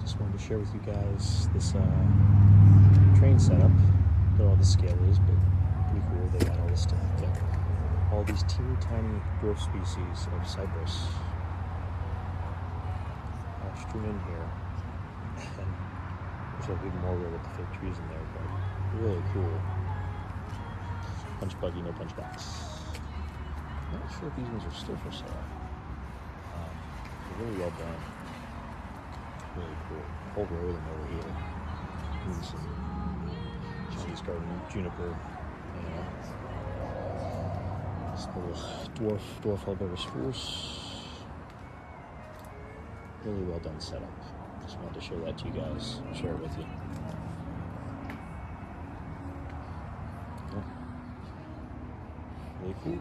Just wanted to share with you guys this train setup. Don't know what the scale is, but pretty cool. They got all this stuff. Got all these teeny tiny dwarf species of cypress all strewn in here. And there's even more with the fake trees in there, but really cool. Punch buggy, no punch box. Not sure if these ones are still for sale. They're really well done. Really cool. Whole row of them over here. And some Chinese garden juniper. This little dwarf herbivorous spruce. Really well done setup. Just wanted to share that to you guys. Share it with you. Yeah. Really cool.